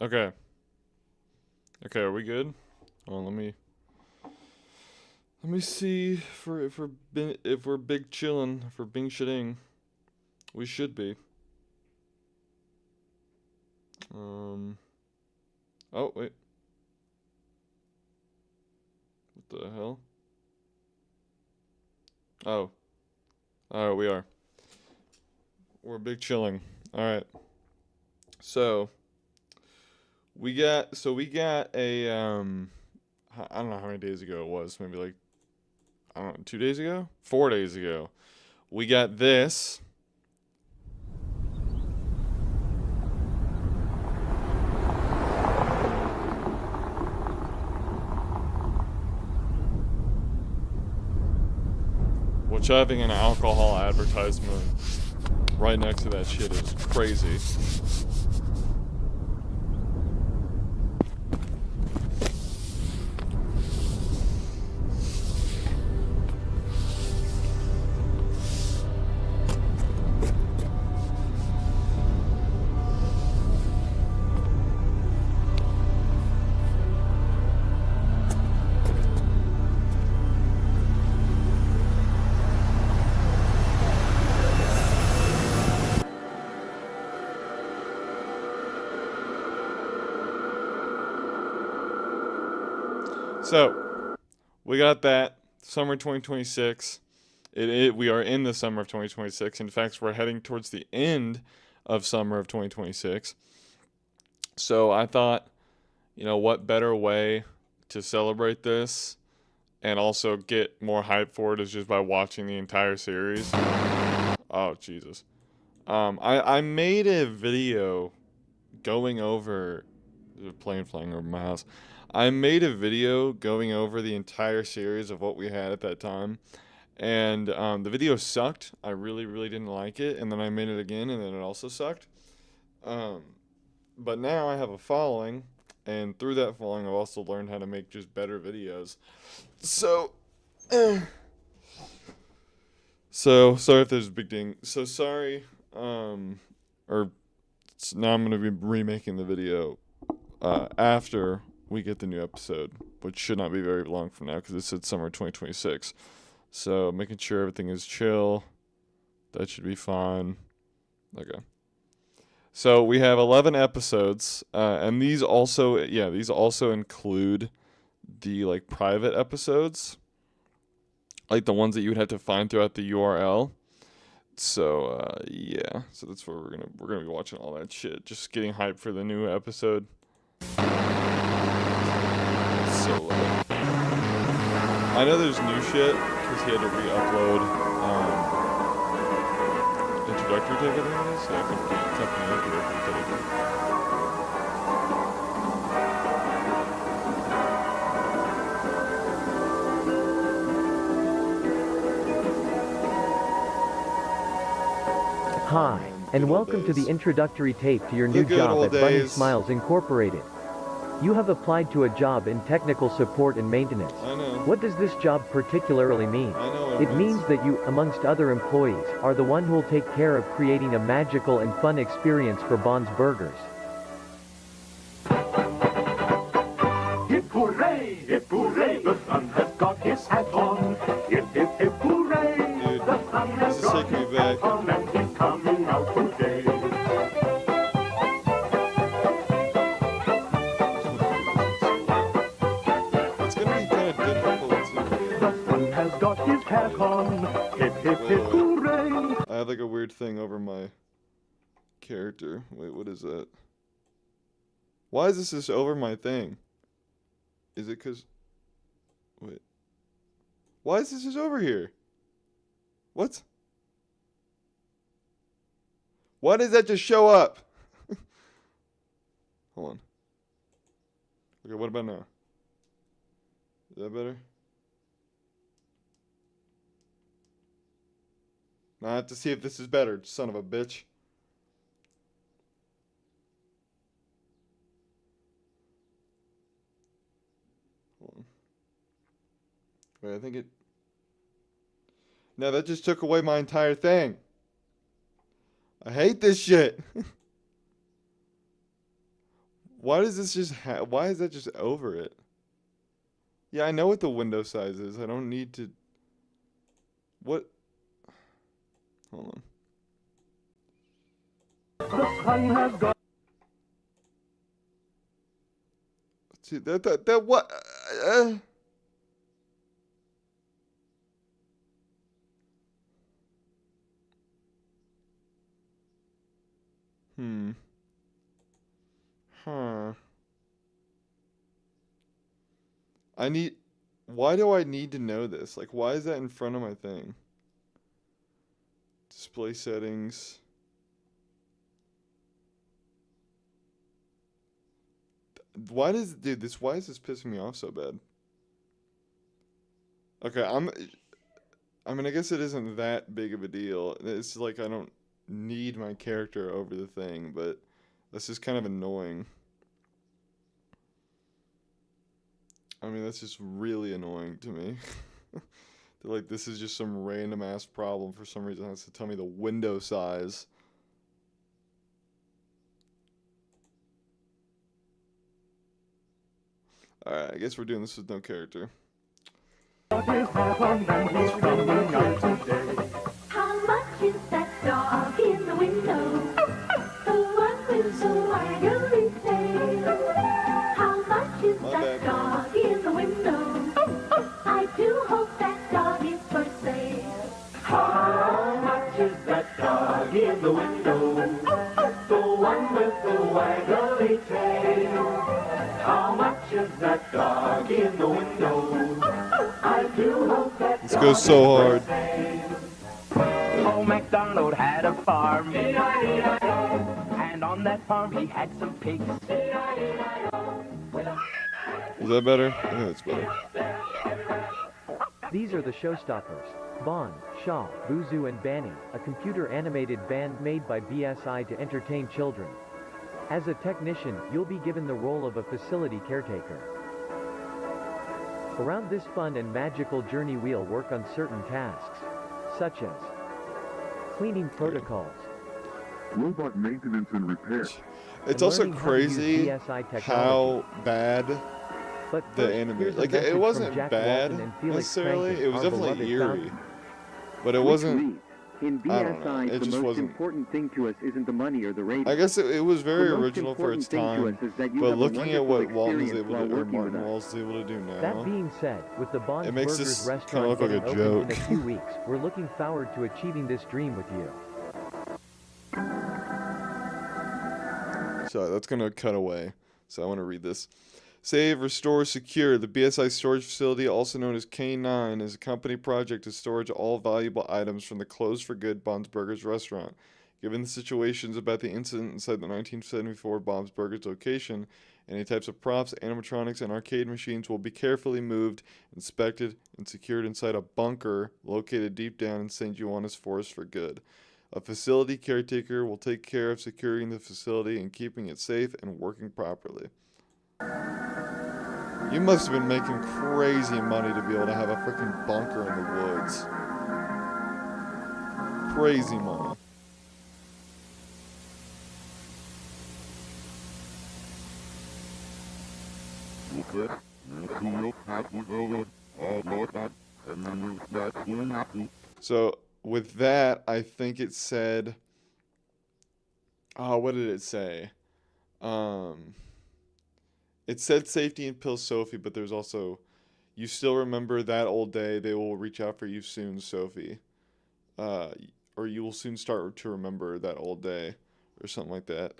Okay. Okay, are we good? Oh, let me see if we're big chillin', if we're bing shitting. We should be. Oh wait. What the hell? Oh. Alright, we are. We're big chilling. Alright. So we got a I don't know how many days ago it was, maybe like I don't know, 2 days ago? 4 days ago. We got this. Which having an alcohol advertisement right next to that shit is crazy. So, we got that summer 2026. We are in the summer of 2026. In fact, we're heading towards the end of summer of 2026. So, I thought, what better way to celebrate this and also get more hype for it is just by watching the entire series. Oh, Jesus. I made a video going over there's a plane flying over my house. I made a video going over the entire series of what we had at that time, and the video sucked. I really, really didn't like it, and then I made it again, and then it also sucked. But now I have a following, and through that following, I've also learned how to make just better videos. So, so sorry if there's a big ding. So sorry, or now I'm gonna be remaking the video after we get the new episode, which should not be very long from now because it said summer 2026. So making sure everything is chill. That should be fine. Okay. So we have 11 episodes, and these also include the like private episodes, like the ones that you would have to find throughout the URL. So yeah, so that's where we're gonna be watching all that shit, just getting hyped for the new episode. So I know there's new shit because he had to re-upload introductory tape, I think it is. Yeah, company introductory tape. Hi, and welcome to the introductory tape to your new job at Bunny Smiles Incorporated. You have applied to a job in technical support and maintenance. I know. What does this job particularly mean? I know It means that you, amongst other employees, are the one who will take care of creating a magical and fun experience for Bond's Burgers. Hip hooray, the sun has got his hat on. Hip hooray, Dude, the sun has this is got taking his me hat back. on and he's coming out today. It's gonna be kind of difficult to. The sun has got his hat on. Hip hooray. I have like a weird thing over my character. Wait, what is that? Why is this just over my thing? Is it cause? Wait. Why is this just over here? What? Why does that just show up? Hold on. Okay, what about now? Is that better? Now I have to see if this is better, son of a bitch. Hold on. Wait, I think it... No, that just took away my entire thing. I hate this shit. Why does this just why is that just over it? Yeah, I know what the window size is. I don't need to... What? Hold on. The sun has gone. See, that what? Hmm. Huh. I need... Why do I need to know this? Like, why is that in front of my thing? Display settings. Why does... Dude, why is this pissing me off so bad? Okay, I mean, I guess it isn't that big of a deal. It's like I don't need my character over the thing, but that's just kind of annoying. I mean, that's just really annoying to me. They're like, this is just some random ass problem for some reason. It has to tell me the window size. Alright, I guess we're doing this with no character. What has happened and he's coming out today? How much is that dog in the window? The one with the waggly tail. How much is that dog in the window? I do hope that dog is for sale. How much is that dog in the window? The one with the waggly tail. How much is that dog in the window? I do hope that This goes so hard. Old MacDonald had a farm, and on that farm he had some pigs. Is that better? I think that's better. These are the showstoppers. Bond, Shaw, Boozoo and Banny, a computer-animated band made by BSI to entertain children. As a technician, you'll be given the role of a facility caretaker. Around this fun and magical journey we'll work on certain tasks, such as cleaning protocols. Robot maintenance and repair. It's and also learning how to use crazy BSI technology. how bad But the first, anime... here's a Like, message it from wasn't Jack bad, Walton and Felix necessarily. Franken, It was our definitely beloved eerie. founders. But it wasn't... In I don't know. BSI, It the just most wasn't... important thing to us isn't the money or the rating. I guess it was very The most original for its important thing time, to us is that you but have a looking at what wonderful Walton was experience able while to, or working with Martin us. Wallace is able to do now, That being said, with the Bond's it makes Burgers this restaurant kind of look like getting a opened joke. in a few weeks, we're looking forward to achieving this dream with you. So that's going to cut away. So I want to read this. Save, restore, secure. The BSI storage facility, also known as K9, is a company project to storage all valuable items from the closed for good Bob's Burgers restaurant. Given the situations about the incident inside the 1974 Bob's Burgers location, any types of props, animatronics, and arcade machines will be carefully moved, inspected, and secured inside a bunker located deep down in St. Johannes Forest for good. A facility caretaker will take care of securing the facility and keeping it safe and working properly. You must have been making crazy money to be able to have a freaking bunker in the woods. Crazy money. So with that, I think it said, oh, what did it say? It said safety and Pill Sophie, but there's also, you still remember that old day, they will reach out for you soon, Sophie. Or you will soon start to remember that old day, or something like that.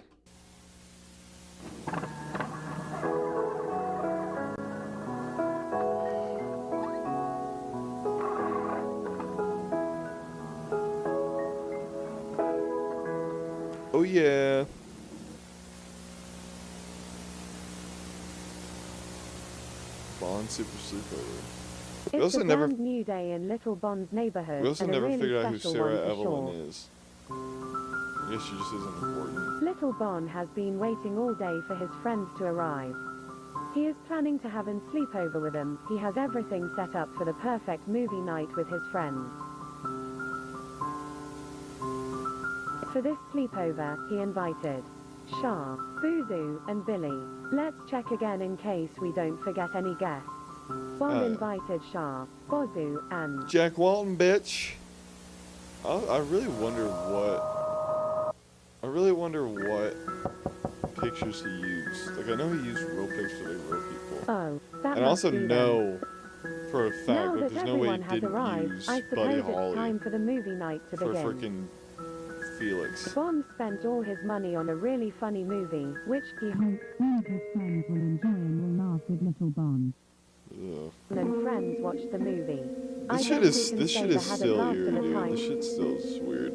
Oh yeah. Bond Super Sleepover. We It's also a never, brand new day in Little Bond's neighborhood. we also and a never really figured out who special Sarah one for Evelyn sure. is. I guess she just isn't important. Little Bond has been waiting all day for his friends to arrive. He is planning to have a sleepover with them. He has everything set up for the perfect movie night with his friends. For this sleepover, he invited Shah, Buzu, and Billy. Let's check again in case we don't forget any guests. Bon invited Shah, Bozu, and Jack Walton, bitch. I really wonder what. I really wonder what pictures he used. Like, I know he used real pictures of real people. oh, that And I must also be them. know for a fact Now that that there's no way he everyone has didn't arrived, use I Buddy suppose it's Holly time for the movie night to for begin. freaking Felix. Bond spent all his money on a really funny movie, which he hopes all of his friends will enjoy and will laugh with little Bond. Ugh. And friends watched the movie. I This shit guess is we can this say shit they is had a still blast weird, of a dude. time. This shit still is weird.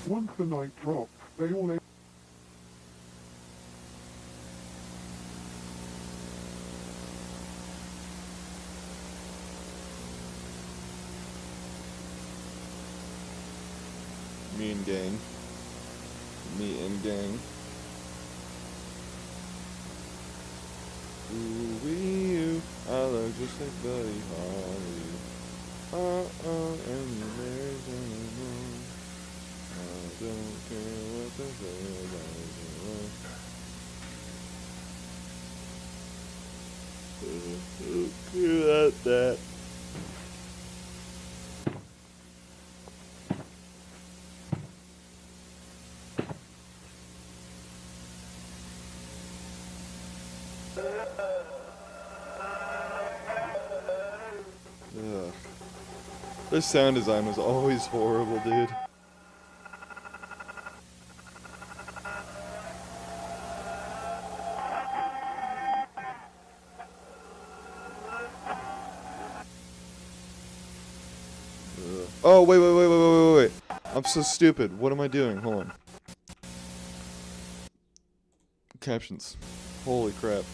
Once the night dropped, they all ate. Me and gang. Me and gang. Ooh, you. I look just like Buddy Holly. And you married someone. I don't care what the hell I do. That. Ugh. Their sound design was always horrible, dude. Ugh. Oh, wait. I'm so stupid. What am I doing? Hold on. Captions. Holy crap.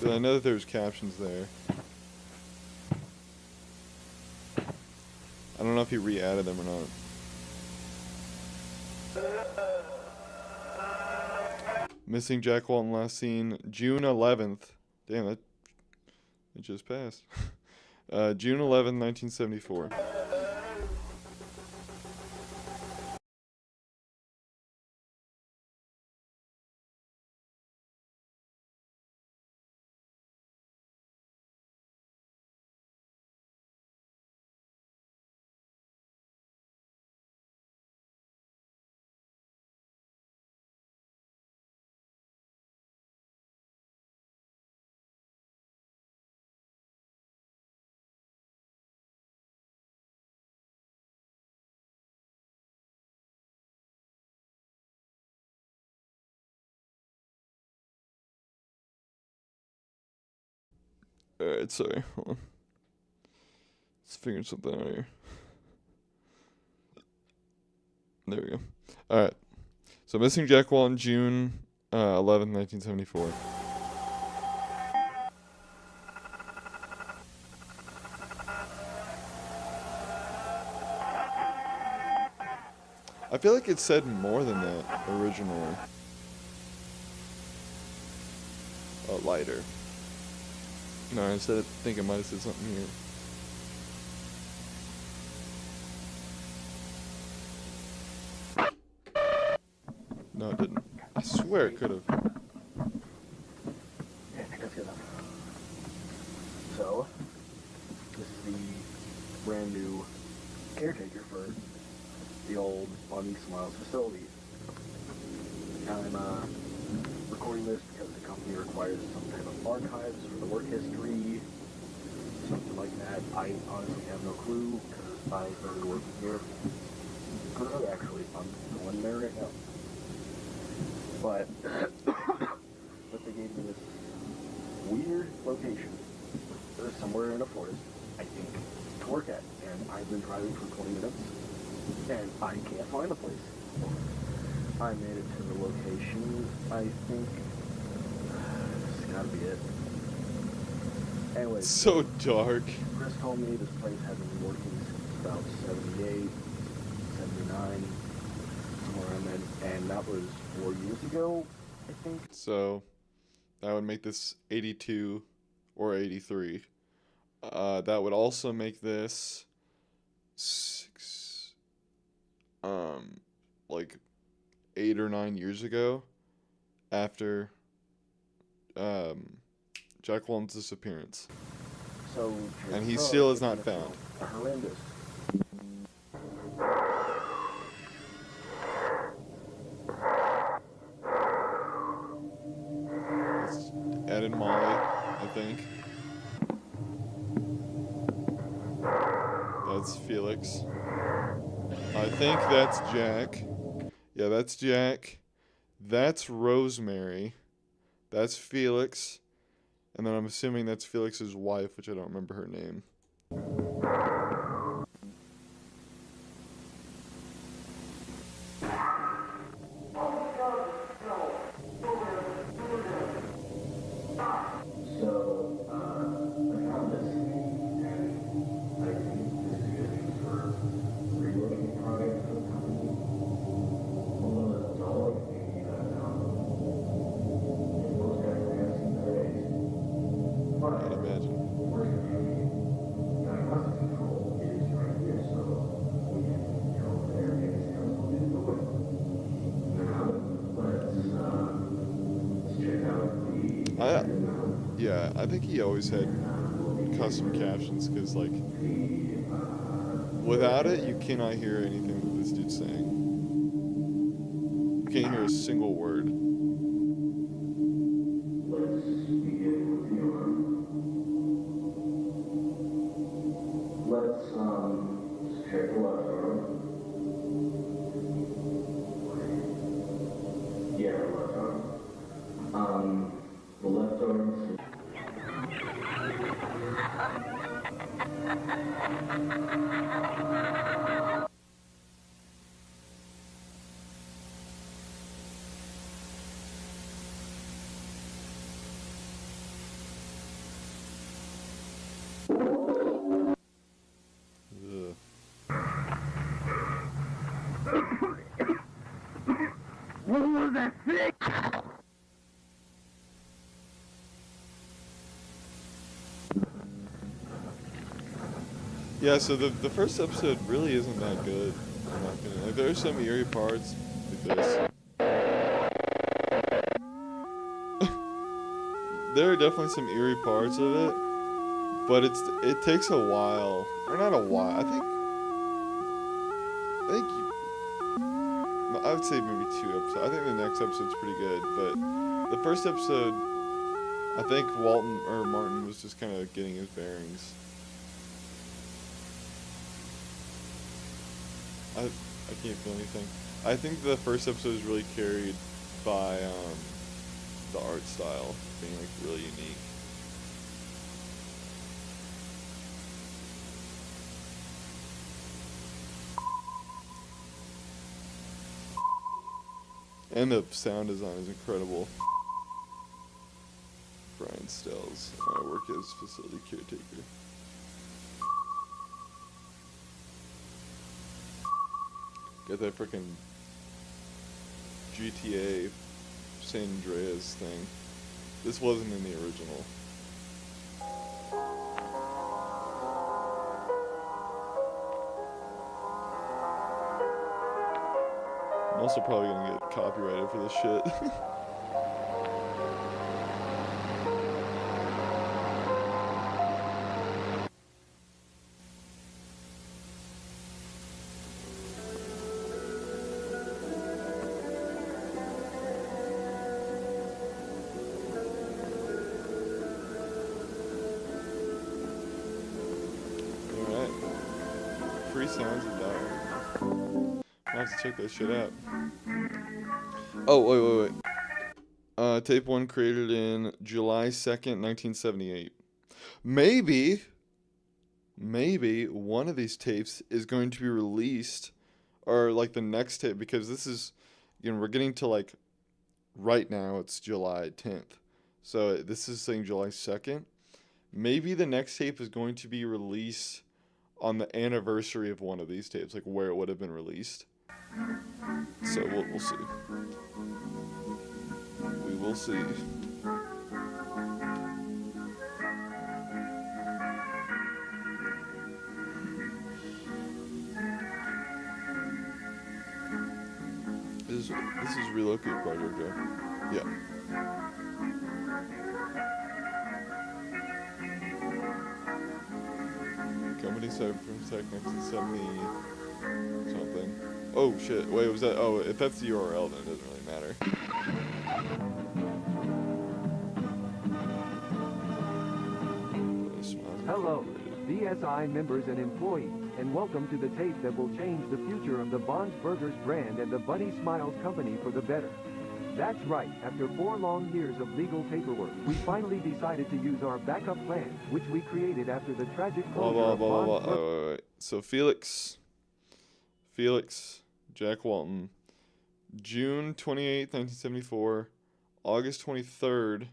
I know that there's captions there. I don't know if he re-added them or not. Missing Jack Walton last seen June 11th. Damn, it just passed. June 11th, 1974. Alright, sorry. Hold on. Let's figure something out here. There we go. Alright. So, Missing Jack Walton, June 11th, 1974. I feel like it said more than that originally. Oh, lighter. No, I think it might have said something here. No, it didn't. I swear it could have. Yeah, that's good enough. So, this is the brand new caretaker for the old Bonnie Smiles facility. I'm recording this because the company requires some type of archives for the work history, something like that. I honestly have no clue because I started working here. Actually, I'm going there right now. But they gave me this weird location. Somewhere in a forest, I think, to work at. And I've been driving for 20 minutes, and I can't find the place. I made it to the location, I think. This has gotta be it. Anyways. So dark. Chris told me this place hasn't been working since about 78, 79, somewhere around then. And that was 4 years ago, I think. So, that would make this 82 or 83. That would also make this 6, like 8 or 9 years ago, after Jack Walton's disappearance, So, and he still is not found. Horrendous. It's Ed and Molly, I think. That's Felix. I think that's Jack. Yeah, that's Jack. That's Rosemary. That's Felix. And then I'm assuming that's Felix's wife, which I don't remember her name. I'd imagine. Yeah, I think he always had custom captions because, like, without it, you cannot hear anything that this dude's saying. You can't hear a single word. Let's check the left arm. Yeah, the left arm. The left arm. Ugh. What was that thing? Yeah, so the first episode really isn't that good. I'm not gonna, like, there are some eerie parts like this. There are definitely some eerie parts of it, but it takes a while, or not a while. I would say maybe 2 episodes. I think the next episode's pretty good, but the first episode, I think Martin was just kind of getting his bearings. I can't feel anything. I think the first episode is really carried by the art style being, like, really unique. And the sound design is incredible. Brian Stells. I work as facility caretaker. Got that frickin' GTA San Andreas thing. This wasn't in the original. I'm also probably gonna get copyrighted for this shit. Alright. Free sounds of diary. I'll have to check that shit out. Oh, wait. Tape 1 created in July 2nd, 1978. Maybe one of these tapes is going to be released, or like the next tape, because this is, we're getting to, like, right now it's July 10th. So this is saying July 2nd. Maybe the next tape is going to be released on the anniversary of one of these tapes, like where it would have been released. So we'll see. We will see. is relocate project, Joe. Yeah. Company site from Technics in 70 something. Oh shit! Wait, was that? Oh, if that's the URL, then it doesn't really matter. Hello, BSI members and employees, and welcome to the tape that will change the future of the Bonds Burgers brand and the Bunny Smiles company for the better. That's right, after 4 long years of legal paperwork, we finally decided to use our backup plan, which we created after the tragic closure of Bonds Burgers. Wait. So Felix, Jack Walton, June 28th, 1974, August 23rd,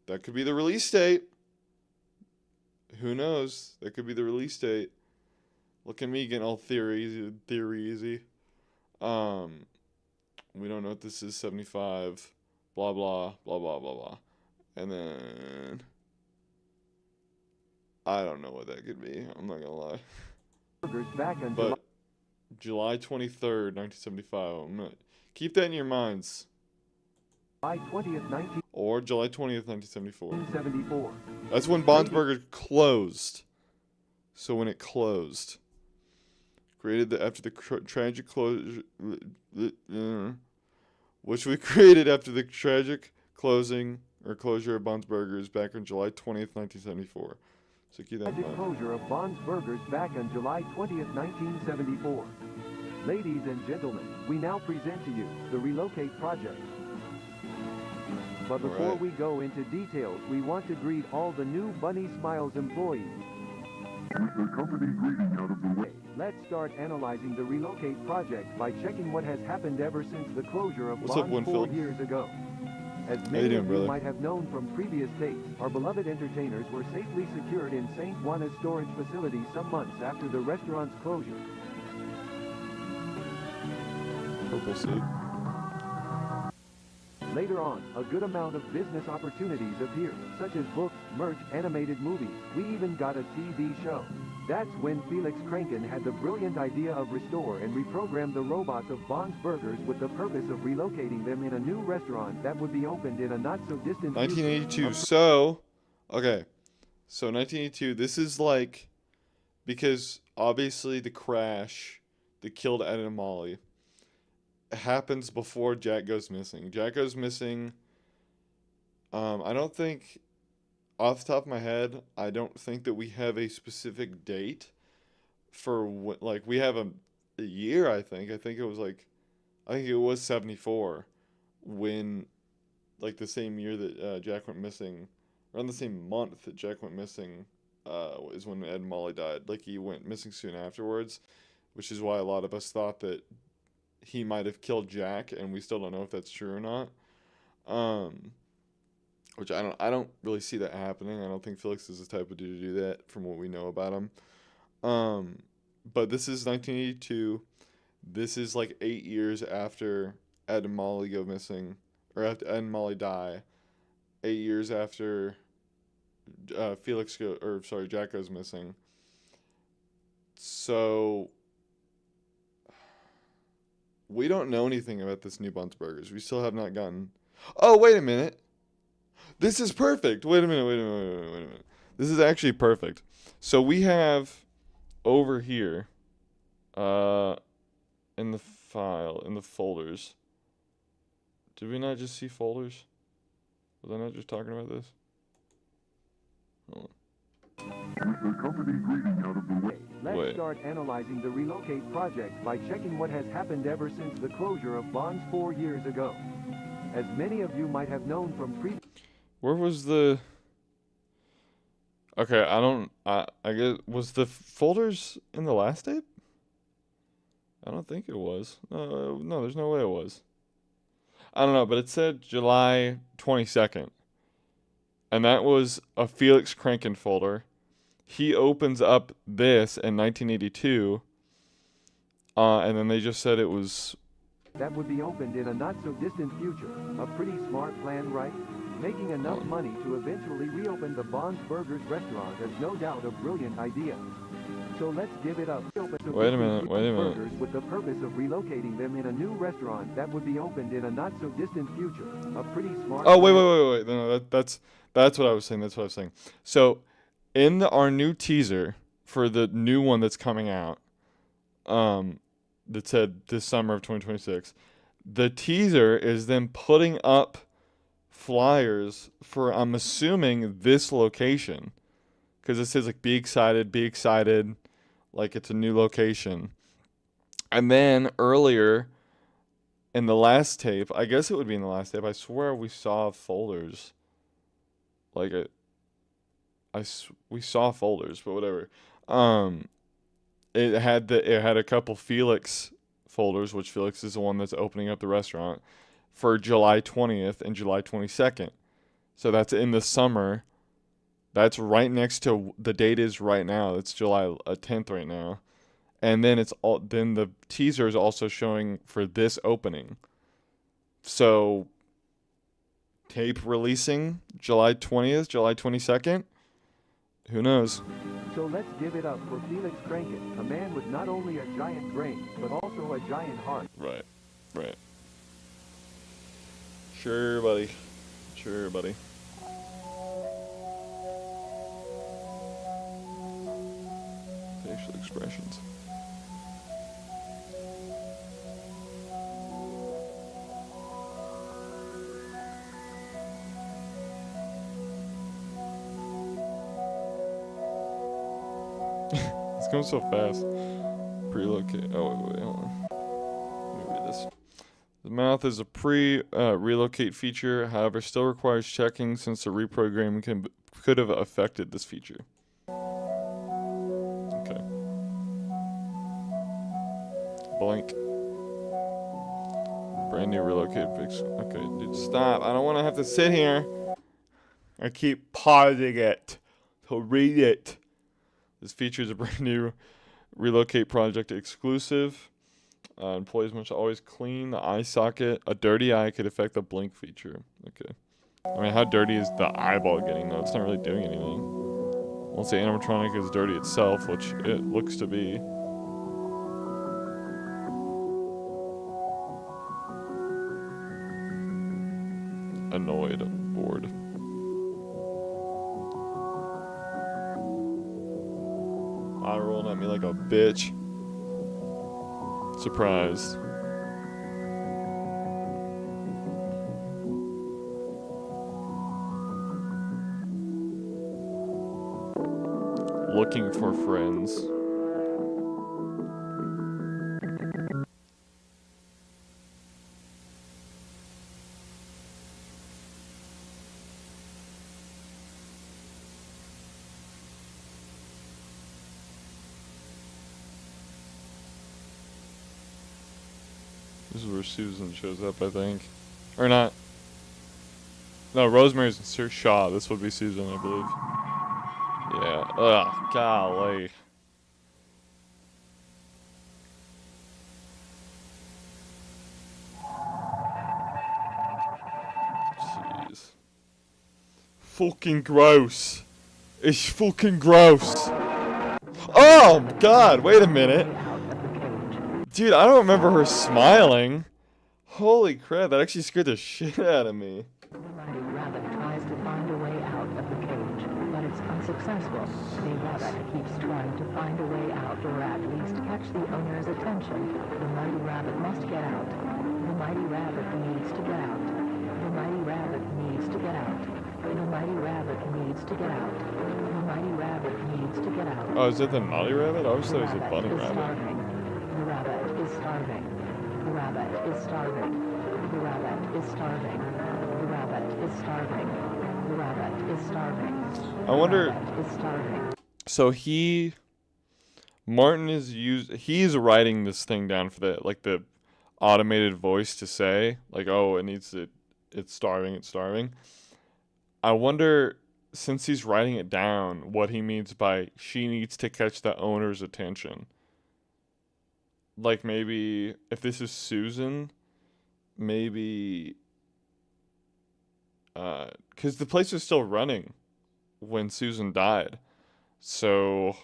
that could be the release date. Who knows? That could be the release date. Look at me getting all theory easy. We don't know what this is, 75, blah, blah, blah, blah, blah, blah. And then, I don't know what that could be. I'm not going to lie. But July 23rd, 1975. I'm gonna keep that in your minds. July 20th, Or July 20th, 1974. 1974. That's when Bonds Burgers closed. So when it closed. Created after the tragic closure, which we created after the tragic closing or closure of Bonds Burgers back on July 20th, 1974. So keep that in Tragic mind. closure of Bonds Burgers back on July 20th, 1974. Ladies and gentlemen, we now present to you the Relocate Project. But before we go into details, we want to greet all the new Bunny Smiles employees. With the company greeting out of the way. Let's start analyzing the Relocate Project by checking what has happened ever since the closure of What's up, Bonds Winfield? 4 years ago. As you many doing, of you brother? might have known from previous tapes, our beloved entertainers were safely secured in St. Juana's storage facility some months after the restaurant's closure. Purple suit. Later on, a good amount of business opportunities appeared, such as books, merch, animated movies. We even got a TV show. That's when Felix Kranken had the brilliant idea of restore and reprogram the robots of Bonds Burgers with the purpose of relocating them in a new restaurant that would be opened in a not-so-distant future. 1982. So, okay. So 1982, this is like, because obviously the crash that killed Ed and Molly happens before Jack goes missing. Jack goes missing. I don't think, off the top of my head, I don't think that we have a specific date for what, like, we have a year, I think. I think it was 74 when, like, the same year that Jack went missing, around the same month that Jack went missing, is when Ed and Molly died. Like, he went missing soon afterwards, which is why a lot of us thought that he might have killed Jack, and we still don't know if that's true or not. Which I don't really see that happening. I don't think Felix is the type of dude to do that from what we know about him. But this is 1982. This is like 8 years after Ed and Molly go missing, or after Ed and Molly die. 8 years after Jack goes missing. So we don't know anything about this new Bonds Burgers. We still have not gotten. Oh, wait a minute. This is perfect. Wait a minute. This is actually perfect. So we have over here, in the file, in the folders. Did we not just see folders? Was I not just talking about this? Hold on. With the company greeting out of the way. Let's start analyzing the Relocate Project by checking what has happened ever since the closure of Bonds 4 years ago. As many of you might have known from previous... Where was the... Okay, I guess... Was the folders in the last tape? I don't think it was. No, there's no way it was. I don't know, but it said July 22nd. And that was a Felix Kranken folder. He opens up this in 1982. And then they just said it was... That would be opened in a not-so-distant future. A pretty smart plan, right? Making enough money to eventually reopen the Bonds Burgers restaurant is no doubt a brilliant idea. So let's give it up. Wait a minute, wait a minute. Burgers with the purpose of relocating them in a new restaurant that would be opened in a not so distant future. A pretty smart. Oh, wait. No, that's what I was saying. That's what I was saying. So, in our new teaser for the new one that's coming out, that said this summer of 2026, the teaser is them putting up flyers for, I'm assuming, this location, because it says like be excited, like it's a new location. And then earlier in the last tape, I guess it would be in the last tape, I swear we saw folders. Like we saw folders, but whatever. It had a couple Felix folders, which Felix is the one that's opening up the restaurant, for July 20th and July 22nd. So that's in the summer. That's right next to the date is right now. It's July 10th right now. And then then the teaser is also showing for this opening. So tape releasing July 20th, July 22nd. Who knows? So let's give it up for Felix Kranken, a man with not only a giant brain, but also a giant heart. Right. Sure, buddy. Facial expressions. It's going so fast. Pre-locate. Oh, wait, hold on. Let me read this. The mouth is a pre-relocate feature, however, still requires checking since the reprogramming could have affected this feature. Okay. Blank. Brand new relocate fix. Okay, dude, stop. I don't want to have to sit here. I keep pausing it to read it. This feature is a brand new relocate project exclusive. Employees must always clean the eye socket. A dirty eye could affect the blink feature. Okay. I mean, how dirty is the eyeball getting, though? It's not really doing anything. Once the animatronic is dirty itself, which it looks to be. Annoyed, bored. Eye rolling at me like a bitch. Surprised. Looking for friends. This is where Susan shows up, I think. Or not. No, Rosemary's and Sir Shaw. This would be Susan, I believe. Yeah. Ugh, golly. Jeez. Fucking gross. It's fucking gross. Oh, God. Wait a minute. Dude, I don't remember her smiling. Holy crap, that actually scared the shit out of me. The mighty rabbit tries to find a way out of the cage, but it's unsuccessful. The rabbit keeps trying to find a way out, or at least catch the owner's attention. The mighty rabbit must get out. The mighty rabbit needs to get out. The mighty rabbit needs to get out. The mighty rabbit needs to get out. The mighty rabbit needs to get out. Oh, is it the naughty rabbit? I always thought it was a bunny rabbit. The rabbit is starving. The rabbit is starving. The rabbit is starving. The rabbit is starving. The rabbit is starving. I wonder. The rabbit is starving. So Martin he's writing this thing down for the automated voice to say, like, oh, it's starving. I wonder, since he's writing it down, what he means by she needs to catch the owner's attention. Like, maybe if this is Susan, maybe because the place was still running when Susan died, so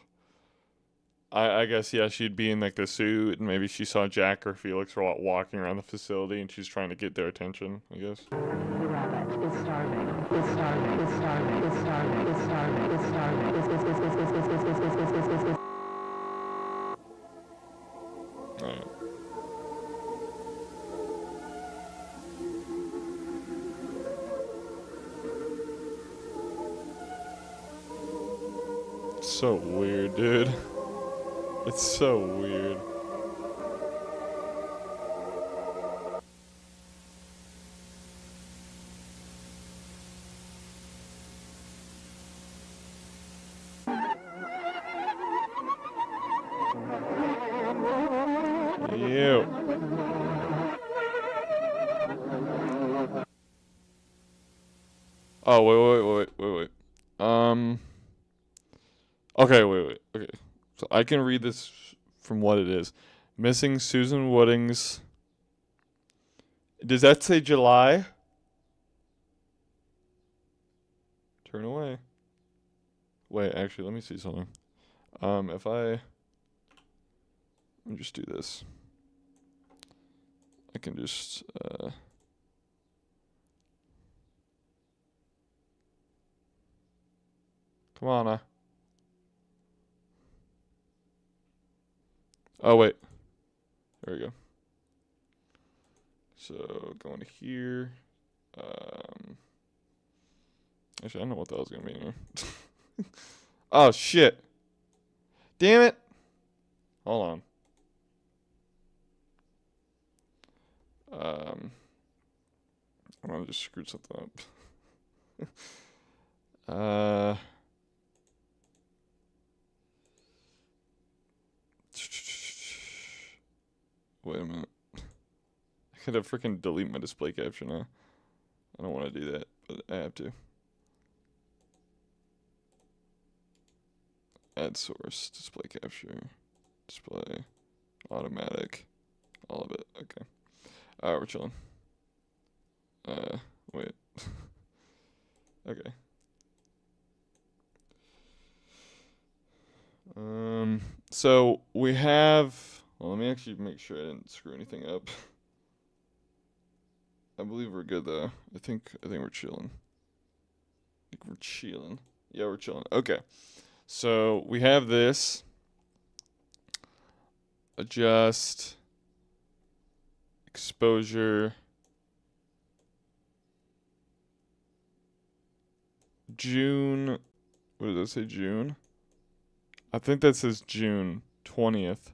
I guess, yeah, she'd be in like the suit, and maybe she saw Jack or Felix walking around the facility, and she's trying to get their attention, I guess. The rabbit is starving. Is starving. Is starving. Is starving. Is starving. Is starving. Is. Alright. So weird, dude. It's so weird. Ew. Oh, wait. Okay, wait. Okay. So I can read this from what it is. Missing Susan Wooding's. Does that say July? Turn away. Wait, actually, let me see something. If let me just do this. I can just, come on, Oh, wait. There we go. So, going to here. Actually, I don't know what that was going to be here. Oh, shit. Damn it. Hold on. I just screwed something up. Wait a minute. I gotta freaking delete my display capture now. I don't want to do that, but I have to. Add source, display capture, display, automatic, all of it. Okay. We're chilling. Wait. Okay. So we have. Well, let me actually make sure I didn't screw anything up. I believe we're good though. I think we're chilling. Yeah, we're chilling. Okay. So we have this. Adjust. Exposure. June. What does that say? June? I think that says June 20th,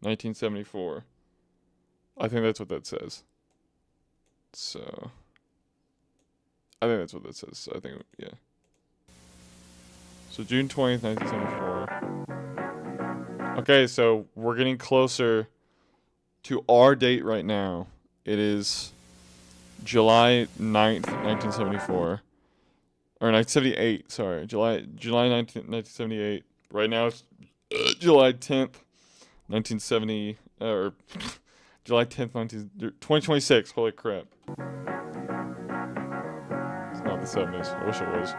1974. I think that's what that says. So. I think that's what that says. So I think, yeah. So June 20th, 1974. Okay, so we're getting closer to our date right now. It is July 9th, 1974. Or 1978, sorry. July 19th, 1978. Right now it's July 10th, 1970, or July 10th, 2026. Holy crap. It's not the 70s. I wish it was.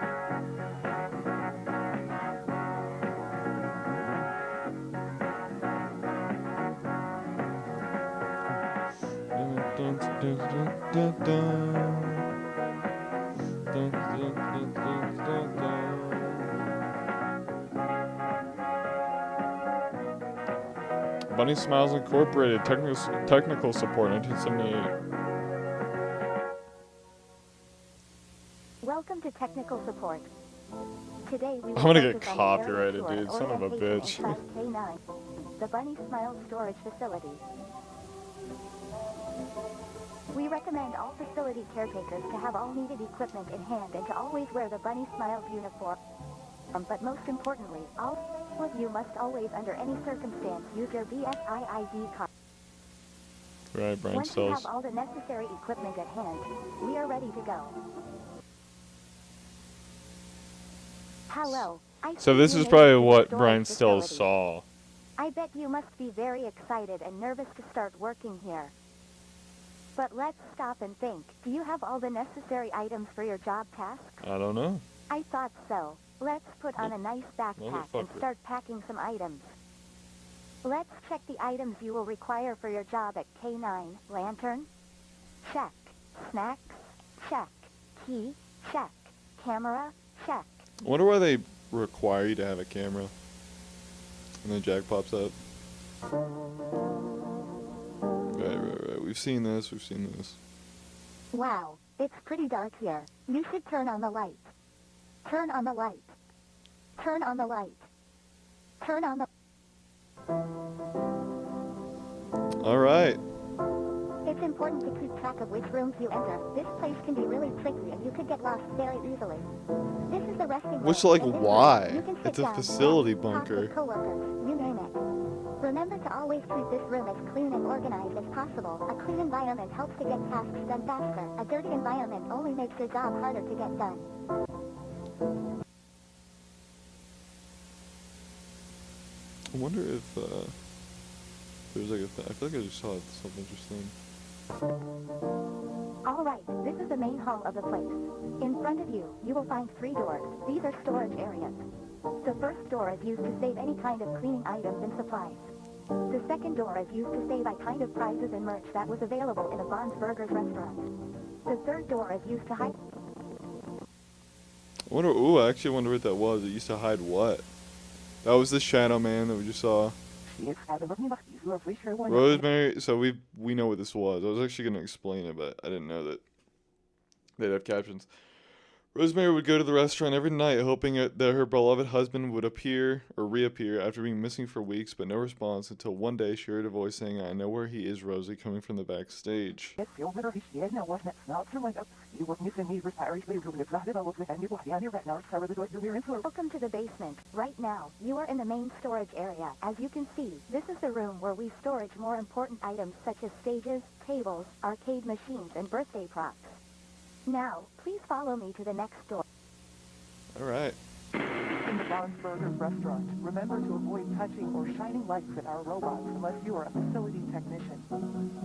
Bunny Smiles Incorporated, technical support, 1978. Welcome to technical support. Today we I'm gonna get copyrighted, dude. Son of a bitch. K9, the Bunny Smiles storage facility. We recommend all facility caretakers to have all needed equipment in hand and to always wear the Bunny Smiles uniform. But most importantly, all of you must always, under any circumstance, use your BSI ID card. Right, Brian Once Stills. you have all the necessary equipment at hand, we are ready to go. Hello. So this is probably what Brian Stills saw. I bet you must be very excited and nervous to start working here. But let's stop and think. Do you have all the necessary items for your job tasks? I don't know. I thought so. Let's put on a nice backpack and start packing some items. Let's check the items you will require for your job at K9. Lantern? Check. Snacks? Check. Key? Check. Camera? Check. I wonder why they require you to have a camera. And then Jack pops up. Right. We've seen this. Wow, it's pretty dark here. You should turn on the light. Turn on the light. Turn on the light. Turn on the... Alright. It's important to keep track of which rooms you enter. This place can be really tricky and you could get lost very easily. This is the resting room. Which, like, and this why? room, you can sit It's a down, facility talk with bunker. coworkers, you name it. Remember to always keep this room as clean and organized as possible. A clean environment helps to get tasks done faster. A dirty environment only makes your job harder to get done. I wonder if there's like I feel like I just saw something interesting. Alright, this is the main hall of the place. In front of you, you will find 3 doors. These are storage areas. The first door is used to save any kind of cleaning items and supplies. The second door is used to save a kind of prizes and merch that was available in a Bon's Burgers restaurant. The third door is used to hide... I actually wonder what that was. It used to hide what? That was the Shadow Man that we just saw. Rosemary, so we know what this was. I was actually going to explain it, but I didn't know that they'd have captions. Rosemary would go to the restaurant every night hoping that her beloved husband would appear or reappear after being missing for weeks, but no response until one day she heard a voice saying, "I know where he is, Rosie," coming from the backstage. Welcome to the basement. Right now, you are in the main storage area. As you can see, this is the room where we storage more important items such as stages, tables, arcade machines, and birthday props. Now, please follow me to the next door. Alright. In the Bon's Burgers restaurant, remember to avoid touching or shining lights at our robots unless you are a facility technician.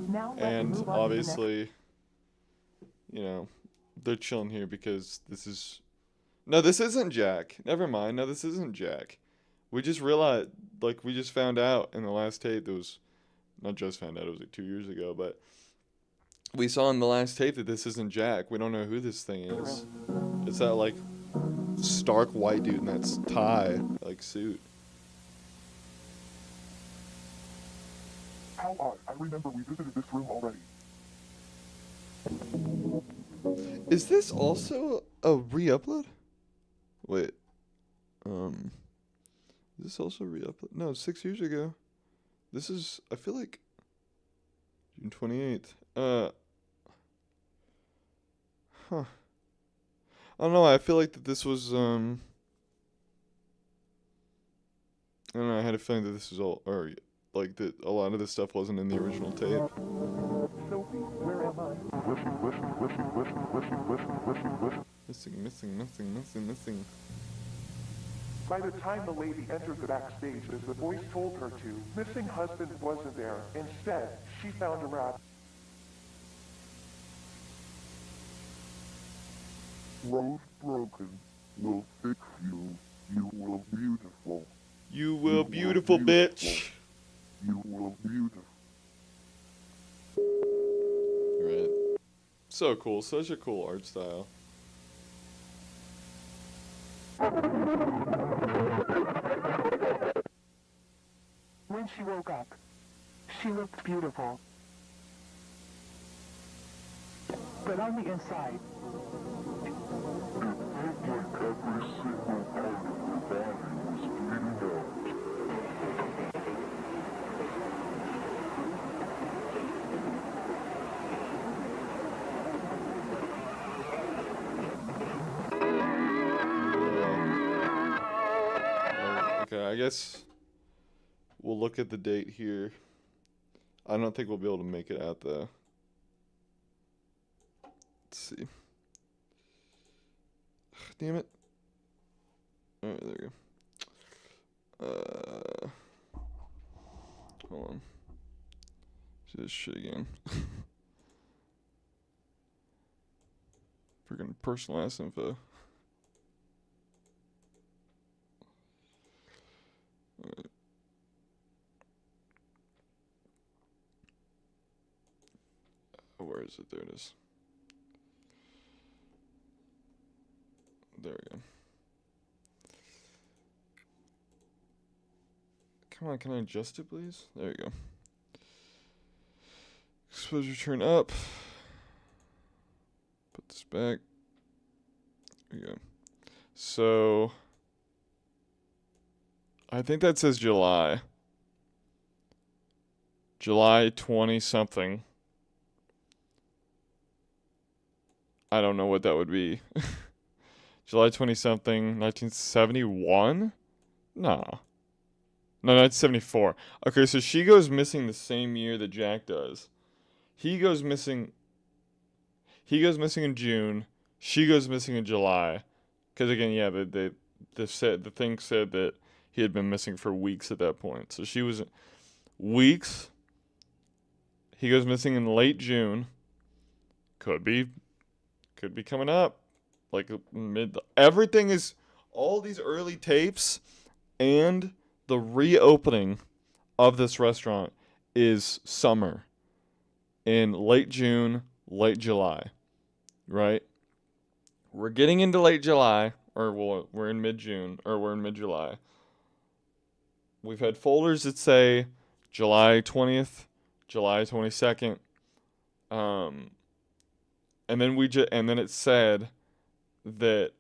Now And obviously, you know, they're chilling here because this is... No, this isn't Jack. Never mind. No, this isn't Jack. We just realized, like, we just found out in the last tape that was... Not just found out, it was like 2 years ago, but... We saw in the last tape that this isn't Jack. We don't know who this thing is. It's that, like, stark white dude in that tie, like, suit. How odd. I remember we visited this room already. Is this also a re-upload? Wait. Is this also a re-upload? No, 6 years ago. This is, I feel like, June 28th. Huh. I don't know, I feel like that this was, I don't know, I had a feeling that this was all, or, like, that a lot of this stuff wasn't in the original tape. Sophie, where am I? Missing. By the time the lady entered the backstage, as the voice told her to, missing husband wasn't there. Instead, she found a rabbit. Rose broken will fix you. You will beautiful. You will beautiful, bitch. You will beautiful. Right. So cool. Such a cool art style. When she woke up, she looked beautiful. But on the inside, Every single part of her body was bleeding out. Okay, I guess we'll look at the date here. I don't think we'll be able to make it out though. Let's see. Damn it. Alright, there we go. Hold on. Do this shit again. Freaking personalized info. Alright. where is it? There it is. There we go. Come on, can I adjust it, please? There you go. Exposure turn up. Put this back. There you go. So, I think that says July. July 20 something. I don't know what that would be. July 20 something, 1971? No. No, 1974. Okay, so she goes missing the same year that Jack does. He goes missing in June. She goes missing in July. Because again, yeah, the thing said that he had been missing for weeks at that point. So she was weeks. He goes missing in late June. Could be coming up. Like everything is all these early tapes and the reopening of this restaurant is summer. In late June, late July. Right? We're getting into late July, or we're in mid-June, or we're in mid-July. We've had folders that say July 20th, July 22nd, and then it said that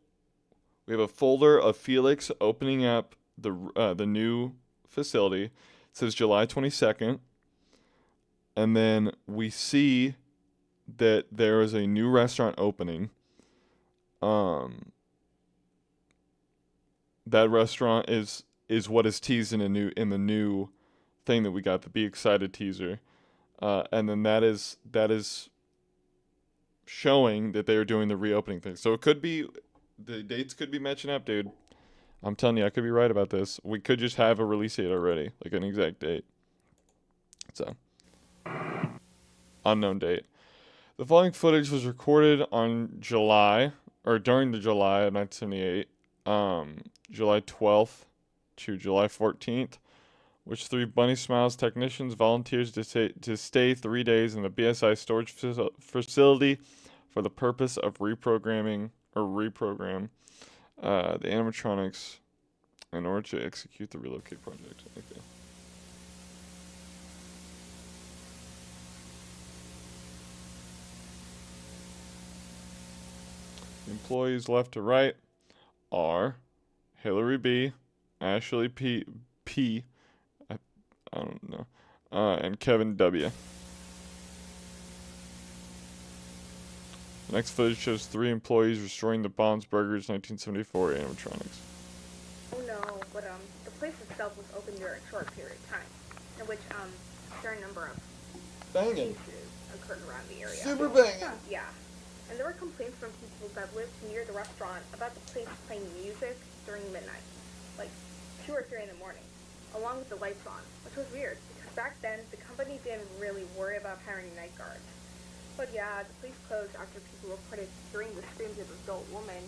we have a folder of Felix opening up the new facility. It says July 22nd, and then we see that there is a new restaurant opening. That restaurant is what is teased in the new thing that we got, the Be Excited teaser. And then that is showing that they are doing the reopening thing. So it could be, the dates could be matching up, dude. I'm telling you, I could be right about this. We could just have a release date already, like an exact date. So, unknown date. The following footage was recorded on during the July of 1978, July 12th to July 14th, which 3 Bunny Smiles technicians volunteers to stay 3 days in the BSI storage facility for the purpose of reprogram the animatronics in order to execute the relocate project. Okay. Employees left to right are Hillary B, Ashley P, I don't know, and Kevin W. The next footage shows 3 employees restoring the Bond's Burgers 1974 animatronics. Oh no, but the place itself was open during a short period of time, in which a certain number of banging cases occurred around the area. Super banging. Yeah. And there were complaints from people that lived near the restaurant about the place playing music during midnight, like 2 or 3 in the morning, along with the lights on, which was weird, because back then, the company didn't really worry about hiring night guards. But yeah, the place closed after people reported hearing the screams of an adult woman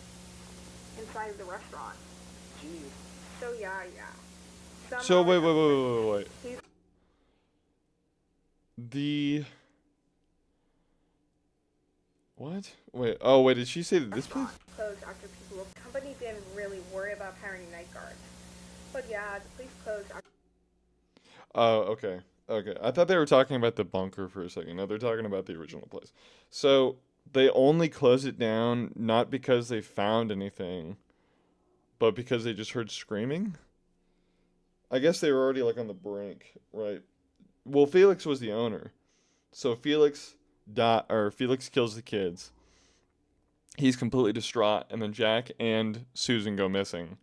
inside of the restaurant. Jeez. So yeah. So wait. What? Wait, did she say that this place closed after people, the company didn't really worry about hiring night guards. But yeah, the place closed after... Oh, okay. I thought they were talking about the bunker for a second. No, they're talking about the original place. So, they only closed it down not because they found anything, but because they just heard screaming? I guess they were already, like, on the brink, right? Well, Felix was the owner. So, Felix kills the kids. He's completely distraught, and then Jack and Susan go missing.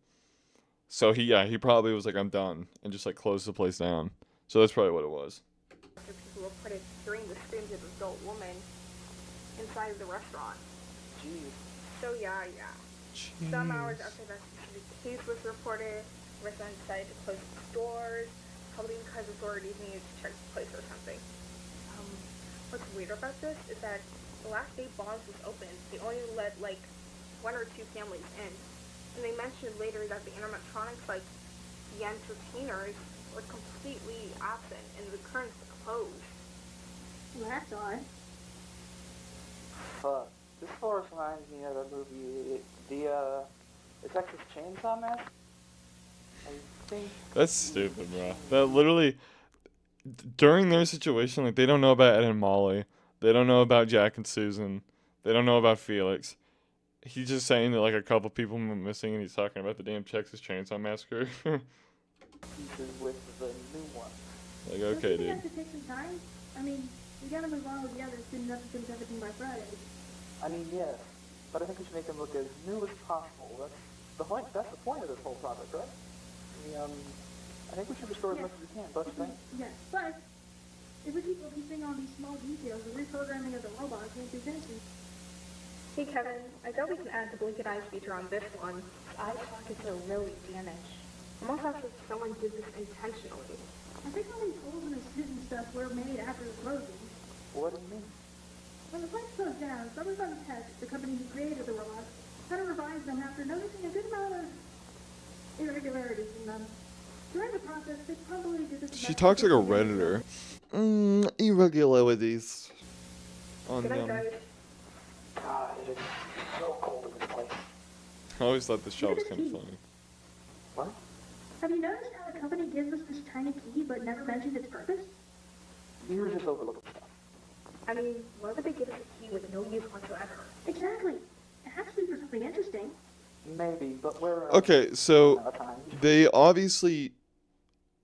So he probably was like, I'm done, and just like closed the place down. So that's probably what it was. After people reported hearing the screams of an adult woman inside of the restaurant. Jeez. So yeah. Jeez. Some hours after that the case was reported, residents decided to close the stores, probably because authorities needed to check the place or something. What's weird about this is that the last day Bonds was open, they only let like 1 or 2 families in. And they mentioned later that the animatronics, like the entertainers, were completely absent and the curtains closed. Well, that's odd. Fuck. This force reminds me of a movie, the Texas Chainsaw Massacre. I think. That's stupid, bro. That literally, during their situation, like, they don't know about Ed and Molly. They don't know about Jack and Susan. They don't know about Felix. He's just saying that, like, a couple people went missing, and he's talking about the damn Texas Chainsaw Massacre. Pieces with the new one. Like, okay, We dude. have to take some time. I mean, we gotta move on with the others. Didn't have to finish everything by Friday. I mean, yes, but I think we should make them look as new as possible. That's the point. That's the point of this whole project, right? I think we should restore as much as we can, don't you think? Yes, but if we keep focusing on these small details, the reprogramming of the robots won't be finishing. Hey Kevin, I bet we can add the blink and eye feature on this one. Eye sockets are really damaged. Almost as if someone did this intentionally. I think all these holes in the suit and stuff were made after the closing. What do you mean? When the plant closed down, Summerfun Tech, the company who created the robots, had to revise them after noticing a good amount of irregularities in them. During the process, they probably did this. She talks like a Redditor. Irregularities on Good night, them. guys. God, it is so cold in this place. I always thought this show was kind of funny. What? Have you noticed how the company gives us this tiny key but never mentioned its purpose? You're just overlooking stuff. I mean, why would they give us a key with no use whatsoever? Exactly. It has to be for something interesting. Maybe, but we're... Okay, so out of time. they obviously,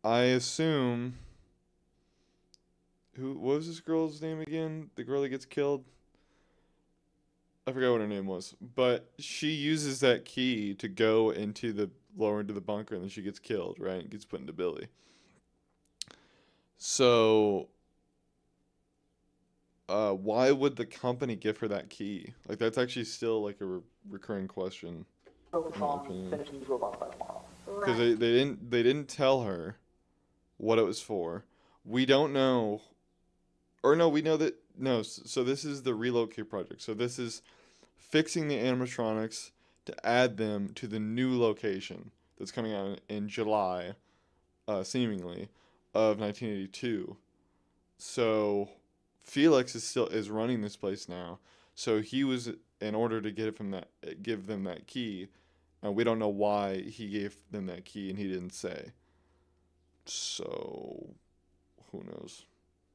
I assume, what was this girl's name again? The girl that gets killed? I forgot what her name was, but she uses that key to go lower into the bunker, and then she gets killed, right? And gets put into Billy. So, why would the company give her that key? Like, that's actually still like a recurring question. Focus on finishing these robots by tomorrow. Because they didn't tell her what it was for. We don't know, or no, we know that no. So this is the relocate project. So this is fixing the animatronics to add them to the new location that's coming out in July, seemingly, of 1982. So Felix is running this place now. So he was, in order to give them that key. And we don't know why he gave them that key, and he didn't say. So, who knows?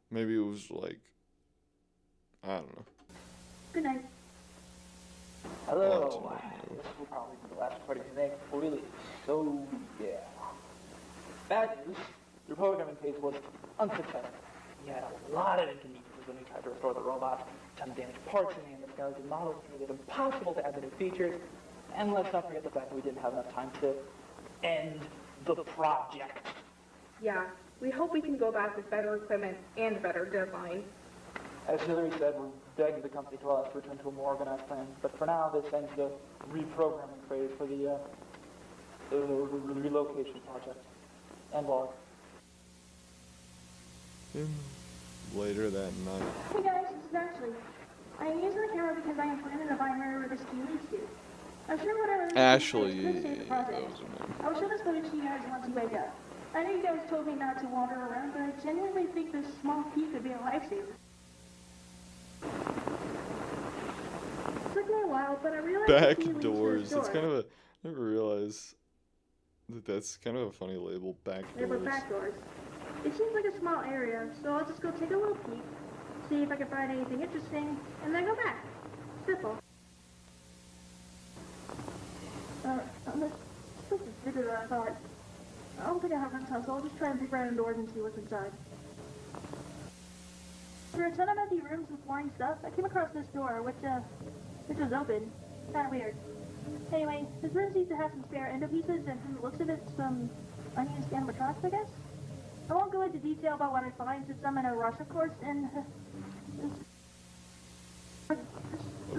Maybe it was like, I don't know. Good night. Hello. This will probably be the last part of today. Really. So, yeah. Bad news. Your programming phase was unsuccessful. We had a lot of inconveniences when we tried to restore the robot. Some damaged parts and the skeleton models made it impossible to add the new features. And let's not forget the fact that we didn't have enough time to end the project. Yeah, we hope we can go back with better equipment and a better deadline. As Hillary said, we're begging the company to allow us to return to a more organized plan. But for now, this ends the reprogramming phase for the relocation project. And log. Later that night. Hey guys, this is Ashley. I am using the camera because I am planning to find wherever this key leads to. I'm sure whatever Ashley, is good to that save the was her name. I will show this footage to you guys once you wake up. I know you guys told me not to wander around, but I genuinely think this small key could be a lifesaver. It took me a while, but I realized the key leads to Back the doors. It's store. kind of a. I never realized that's kind of a funny label. Back They were doors. back doors. It seems like a small area, so I'll just go take a little peek, see if I can find anything interesting, and then go back. Simple. This is bigger than I thought. I don't think I have enough time, so I'll just try and peek around doors and see what's inside. There are a ton of empty rooms with flying stuff. I came across this door, which was open. Kind of weird. Anyway, this room seems to have some spare endo pieces, and from the looks of it, some unused animatronics, I guess. I won't go into detail about what I find since I'm in a rush, of course, and A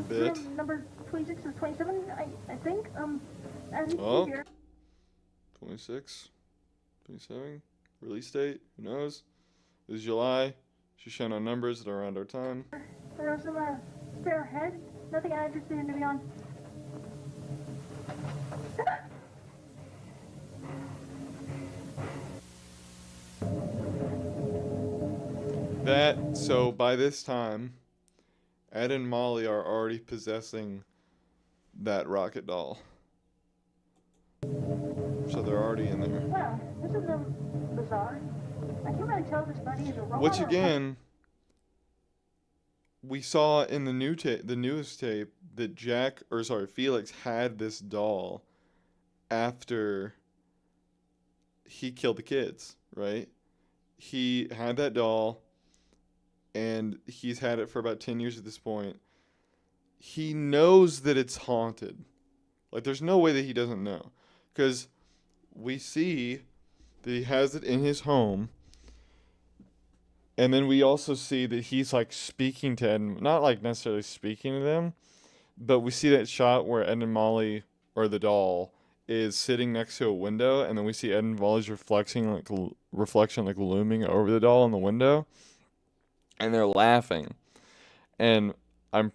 bit. room number 26 or 27, I think. As you can Oh. see here, 26, 27, release date. Who knows? It was July. She's showing on numbers that are around our time. there are some spare heads. Nothing I'm interested in, to be honest. So by this time, Ed and Molly are already possessing that rocket doll. So they're already in there. Well, this is bizarre. I can't really tell if this bunny is a robot Which or a again, we saw in the newest tape that Felix had this doll after he killed the kids, right? He had that doll and he's had it for about 10 years at this point. He knows that it's haunted. Like, there's no way that he doesn't know. Because we see that he has it in his home. And then we also see that he's, like, speaking to Ed. Not, like, necessarily speaking to them. But we see that shot where Ed and Molly, or the doll, is sitting next to a window. And then we see Ed and Molly's reflection, like, looming over the doll in the window. And they're laughing. And I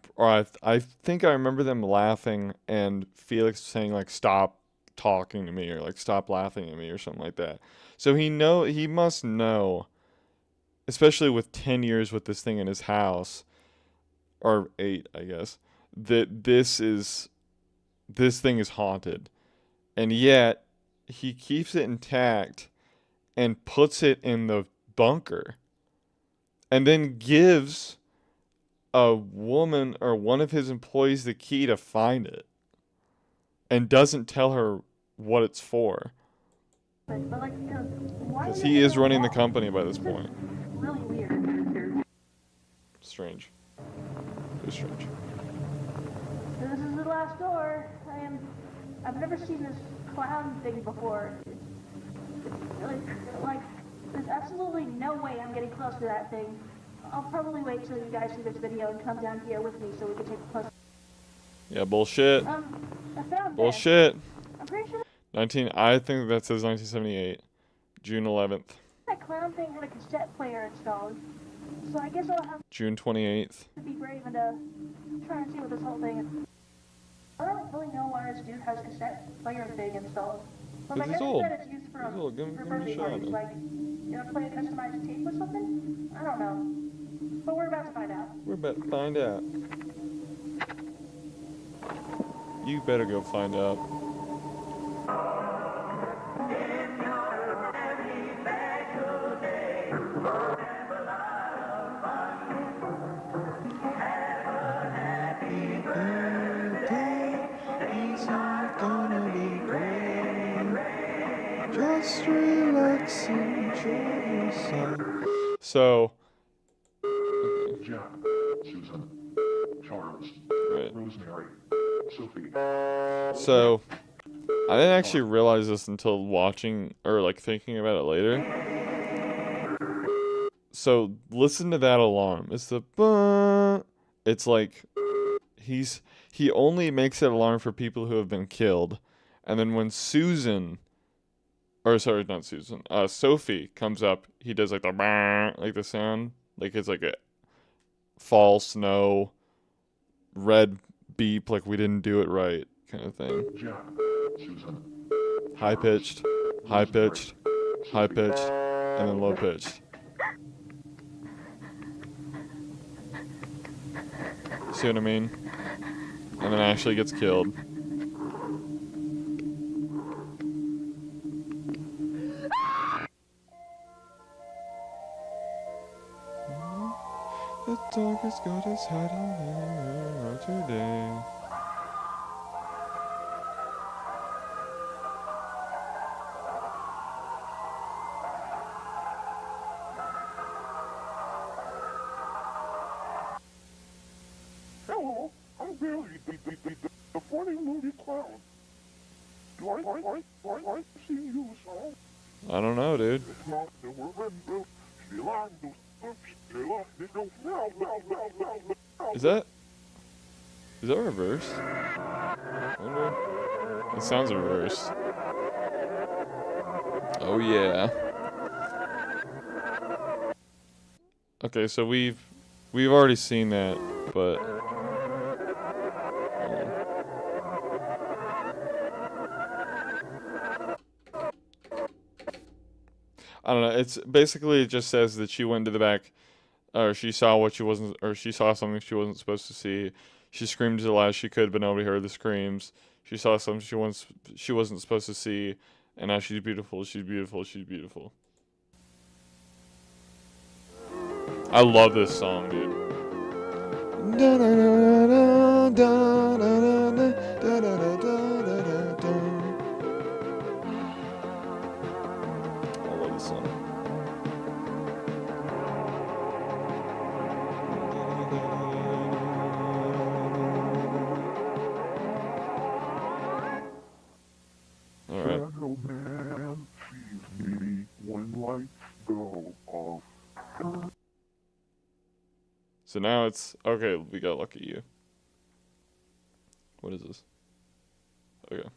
think I remember them laughing and Felix saying, like, stop talking to me, or like stop laughing at me, or something like that. So he must know, especially with 10 years with this thing in his house, or 8, I guess, that this thing is haunted. And yet he keeps it intact and puts it in the bunker. And then gives a woman or one of his employees the key to find it. And doesn't tell her what it's for. Because he is running the company by this point. really weird. Strange. It was strange. This is the last door. I've never seen this clown thing before. It's really, like, there's absolutely no way I'm getting close to that thing. I'll probably wait till you guys see this video and come down here with me so we can take a close. Yeah, bullshit. I found Bullshit. I'm pretty sure I think that says 1978, June 11th. that clown thing had a cassette player installed. So I guess I'll have June 28th. to be brave and try and see what this whole thing is. I don't really know why this dude has a cassette player thing installed. But I It's guess old. that it's used for, It's old. Give him a birthday shot, parties, man. like, you know, play a customized tape or something? I don't know. But we're about to find out. We're about to find out. You better go find out. Just relax and enjoy yourself. So, Jack, Susan, Charles, right. Rosemary, Sophie. So, I didn't actually realize this until watching, or like thinking about it later. So, listen to that alarm. It's the bah. It's like he only makes that alarm for people who have been killed. And then when Sophie comes up, he does like the bah, like the sound, like it's like a fall snow, red beep, like we didn't do it right kind of thing. Jack, Susan, High pitched, high pitched, high pitched, and then low pitched. See what I mean? And then Ashley gets killed. The dog has got his head on today. Hello, I'm Billy, the funny movie clown. Do I sing you a song? I don't know, dude. Is that reversed? I wonder. It sounds reversed. Oh yeah. Okay, so we've already seen that, but I don't know. It's basically, it just says that she went to the back or she saw what she wasn't, or she saw something she wasn't supposed to see. She screamed as loud as she could, but nobody heard the screams. She saw something she wasn't supposed to see, and now she's beautiful. She's beautiful. She's beautiful. I love this song, dude. I love this song. Alright. Man, she's me when lights go off. So now it's okay. We got Lucky You. What is this? Okay.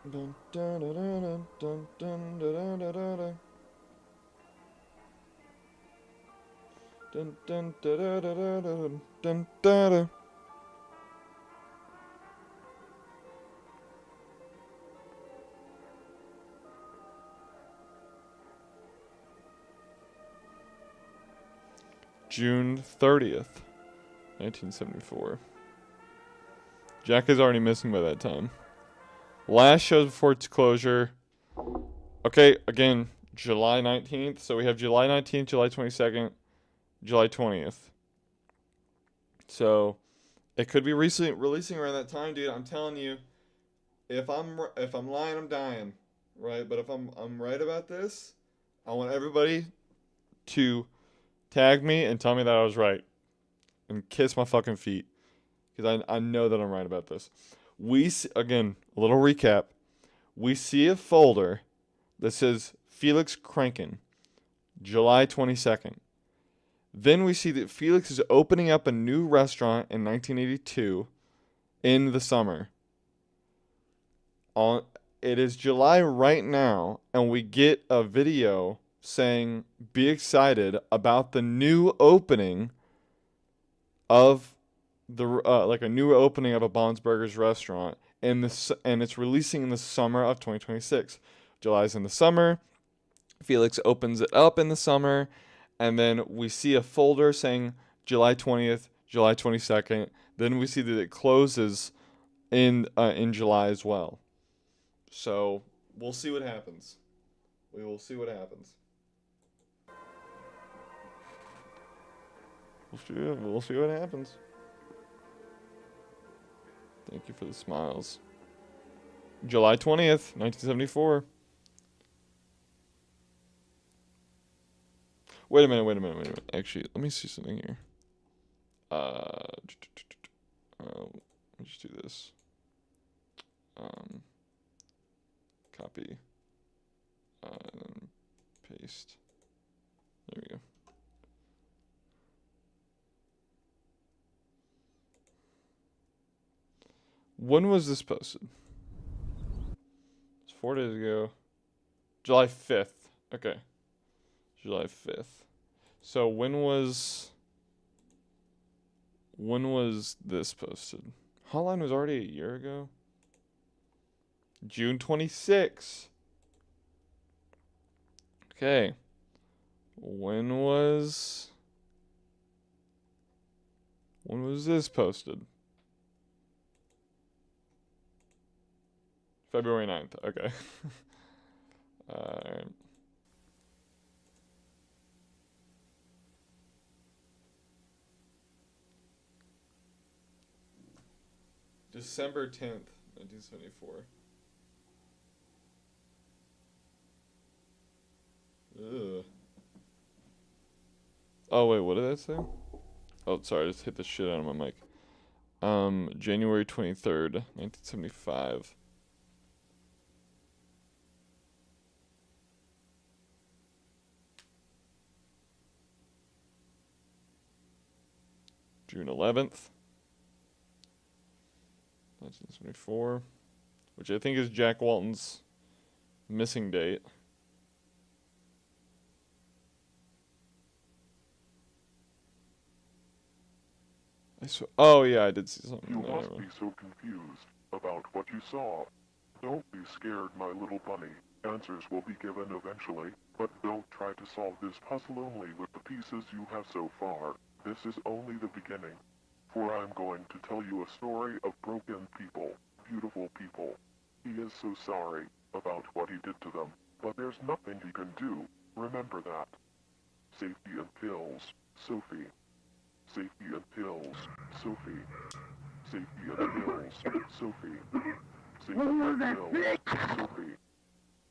Dun, dun, dun, dun, dun, dun, dun, dun, dun, dun. Dun, dun, dun, dun, dun, dun, dun, dun, dun. June 30th, 1974. Jack is already missing by that time. Last shows before its closure. Okay, again, July 19th. So we have July 19th, July 22nd, July 20th. So it could be releasing around that time, dude. I'm telling you, if I'm lying, I'm dying, right? But if I'm right about this, I want everybody to tag me and tell me that I was right, and kiss my fucking feet, because I know that I'm right about this. Again, a little recap. We see a folder that says Felix Kranken, July 22nd. Then we see that Felix is opening up a new restaurant in 1982 in the summer. It is July right now, and we get a video saying, be excited about the new opening of like a new opening of a Bob's Burgers restaurant, and it's releasing in the summer of 2026. July's in the summer. Felix opens it up in the summer, and then we see a folder saying July 20th, July 22nd. Then we see that it closes in July as well. So we'll see what happens. We will see what happens. We'll see what happens. Thank you for the smiles. July 20th, 1974. Wait a minute. Actually, let me see something here. Let me just do this. Copy. And then paste. There we go. When was this posted? It's 4 days ago. July 5th. Okay. July 5th. So when was this posted? Hotline was already a year ago. June 26th. Okay. When was this posted? February 9th. Okay. Alright. December 10th, 1974. Ugh. Oh, wait, what did that say? Oh, sorry, I just hit the shit out of my mic. January 23rd, 1975. June 11th, 1974, which I think is Jack Walton's missing date. Oh yeah, I did see something. You there. must be so confused about what you saw. Don't be scared, my little bunny. Answers will be given eventually, but don't try to solve this puzzle only with the pieces you have so far. This is only the beginning. For I'm going to tell you a story of broken people, beautiful people. He is so sorry about what he did to them, but there's nothing he can do. Remember that. Safety and pills, Sophie. Safety and pills, Sophie. Safety and pills, Sophie. Safety and pills, Sophie.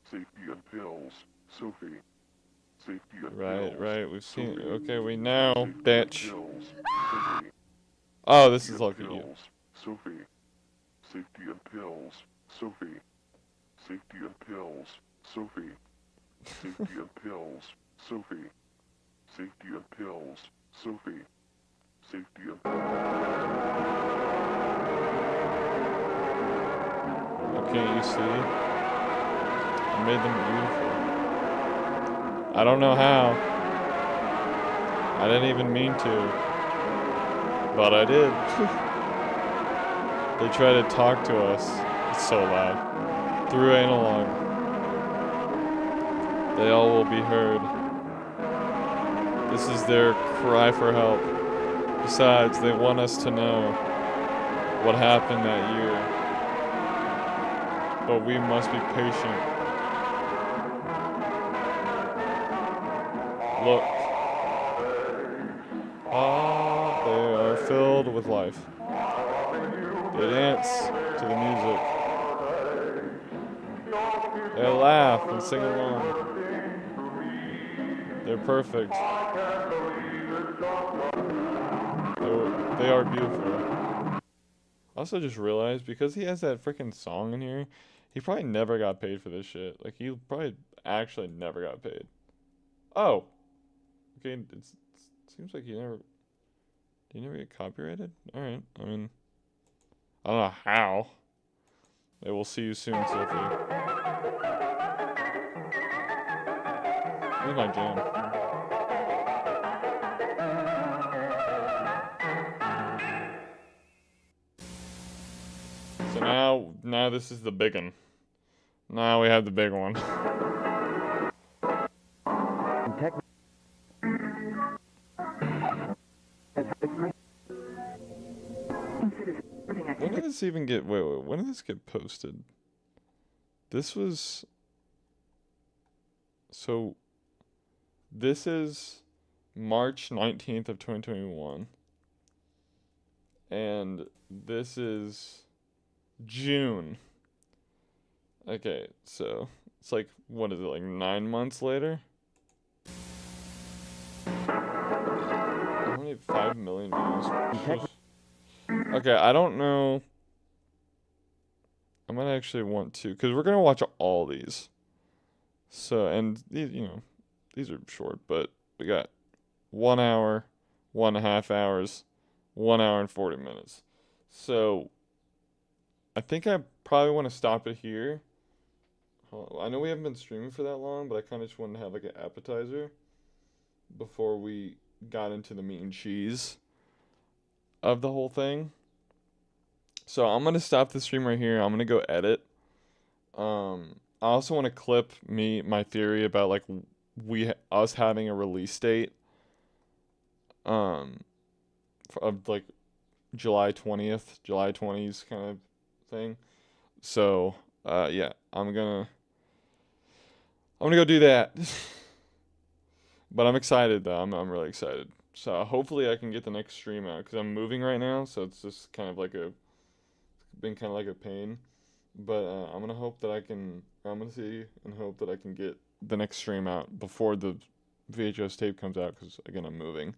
Safety and pills, Sophie. Safety and pills. Right, we've seen it. Sophie. Okay, we know, Safety and bitch. pills, Sophie. Oh, this Safety is and lucky you. pills, Sophie. Safety and pills, Sophie. Safety and pills, Sophie. Safety and pills, Sophie. Safety and pills, Sophie. Safety and Okay, you see? I made them beautiful. I don't know how. I didn't even mean to. But I did. They try to talk to us. It's so loud. Through analog. They all will be heard. This is their cry for help. Besides, they want us to know what happened that year. But we must be patient. Look. Ah, they are filled with life. They dance to the music. They laugh and sing along. They're perfect. They are beautiful. I also just realized, because he has that freaking song in here, he probably never got paid for this shit. Like, he probably actually never got paid. Oh. Okay, it seems like he never get copyrighted? Alright, I mean, I don't know how. Maybe we'll see you soon, Sophie. This is my jam. So now this is the big one. Now we have the big one. When did this even get, wait, when did this get posted? This was, so this is March 19th of 2021. And this is June. Okay, so it's like, what is it, like 9 months later? Only 5 million views. Okay, I don't know. I might actually want to, because we're gonna watch all these. So, and these, you know, these are short, but we got 1 hour, 1.5 hours, 1 hour and 40 minutes. So, I think I probably want to stop it here. I know we haven't been streaming for that long, but I kind of just wanted to have like an appetizer before we got into the meat and cheese of the whole thing. So I'm gonna stop the stream right here. I'm gonna go edit. I also want to clip my theory about like us having a release date of like July 20th, July 20s kind of thing. So yeah, I'm gonna go do that. But I'm excited though. I'm really excited. So hopefully I can get the next stream out, because I'm moving right now, so it's just kind of like been kind of like a pain. But I'm gonna see and hope that I can get the next stream out before the VHS tape comes out, because again, I'm moving.